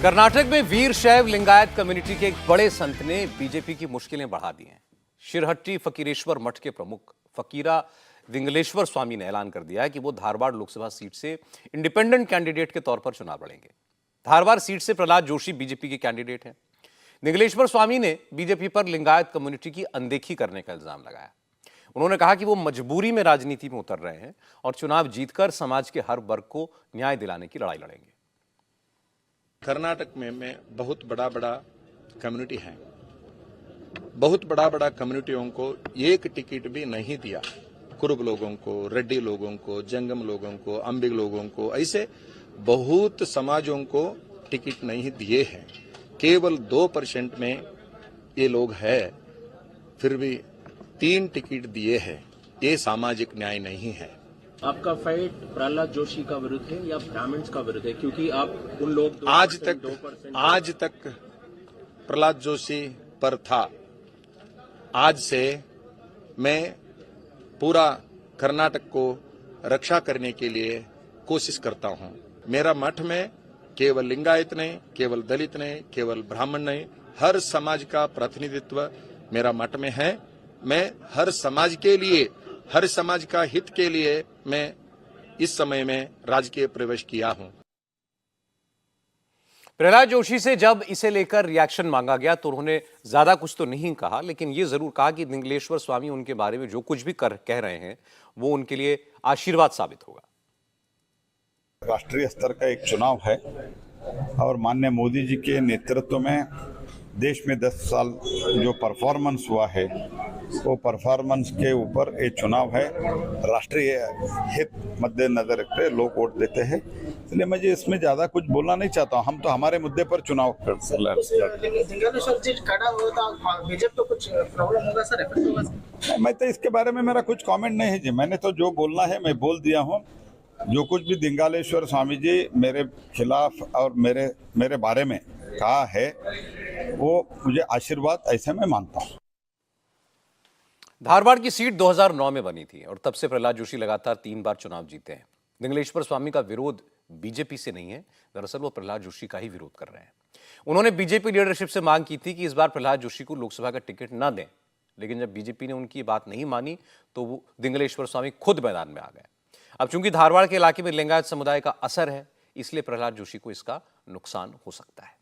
कर्नाटक में वीर शैव लिंगायत कम्युनिटी के एक बड़े संत ने बीजेपी की मुश्किलें बढ़ा दी हैं। शिरहट्टी फकीरेश्वर मठ के प्रमुख फकीरा विंगलेश्वर स्वामी ने ऐलान कर दिया है कि वो धारवाड़ लोकसभा सीट से इंडिपेंडेंट कैंडिडेट के तौर पर चुनाव लड़ेंगे। धारवाड़ सीट से प्रहलाद जोशी बीजेपी के कैंडिडेट हैं। विंगलेश्वर स्वामी ने बीजेपी पर लिंगायत कम्युनिटी की अनदेखी करने का इल्जाम लगाया। उन्होंने कहा कि वो मजबूरी में राजनीति में उतर रहे हैं और चुनाव जीतकर समाज के हर वर्ग को न्याय दिलाने की लड़ाई लड़ेंगे। कर्नाटक में बहुत बड़ा कम्युनिटी है। बहुत बड़ा कम्युनिटियों को एक टिकट भी नहीं दिया। कुरुब लोगों को, रेड्डी लोगों को, जंगम लोगों को, अंबिग लोगों को, ऐसे बहुत समाजों को टिकट नहीं दिए हैं। केवल 2% में ये लोग हैं, फिर भी 3 टिकट दिए हैं। ये सामाजिक न्याय नहीं है। आपका फाइट प्रहलाद जोशी का विरुद्ध है या ब्राह्मण्स का विरुद्ध है? क्योंकि आप उन लोग आज तक प्रहलाद जोशी पर था। आज से मैं पूरा कर्नाटक को रक्षा करने के लिए कोशिश करता हूं। मेरा मठ में केवल लिंगायत नहीं, केवल दलित नहीं, केवल ब्राह्मण नहीं, हर समाज का प्रतिनिधित्व मेरा मठ में है। मैं हर समाज के लिए, हर समाज का हित के लिए मैं इस समय में राजकीय प्रवेश किया हूं। प्रहलाद जोशी से जब इसे लेकर रिएक्शन मांगा गया तो उन्होंने ज्यादा कुछ तो नहीं कहा, लेकिन यह जरूर कहा कि विंगलेश्वर स्वामी उनके बारे में जो कुछ भी कह रहे हैं वो उनके लिए आशीर्वाद साबित होगा। राष्ट्रीय स्तर का एक चुनाव है और माननीय मोदी जी के नेतृत्व में देश में 10 साल जो परफॉर्मेंस हुआ है वो परफॉर्मेंस के ऊपर ये चुनाव है। राष्ट्रीय हित मद्देनजर रखते लोग वोट देते हैं, इसलिए मुझे इसमें ज़्यादा कुछ बोलना नहीं चाहता हूँ। हम तो हमारे मुद्दे पर चुनाव बीजेपी तो कुछ प्रॉब्लम होगा सर? मैं तो इसके बारे में मेरा कुछ कमेंट नहीं है जी। मैंने तो जो बोलना है मैं बोल दिया हूँ। जो कुछ भी विंगलेश्वर स्वामी जी मेरे खिलाफ और मेरे बारे में कहा है वो मुझे आशीर्वाद ऐसे में मानता हूँ। धारवाड़ की सीट 2009 में बनी थी और तब से प्रहलाद जोशी लगातार 3 बार चुनाव जीते हैं। विंगलेश्वर स्वामी का विरोध बीजेपी से नहीं है, दरअसल वो प्रहलाद जोशी का ही विरोध कर रहे हैं। उन्होंने बीजेपी लीडरशिप से मांग की थी कि इस बार प्रहलाद जोशी को लोकसभा का टिकट न दें, लेकिन जब बीजेपी ने उनकी बात नहीं मानी तो वो विंगलेश्वर स्वामी खुद मैदान में आ गए। अब चूंकि धारवाड़ के इलाके में लिंगायत समुदाय का असर है, इसलिए प्रहलाद जोशी को इसका नुकसान हो सकता है।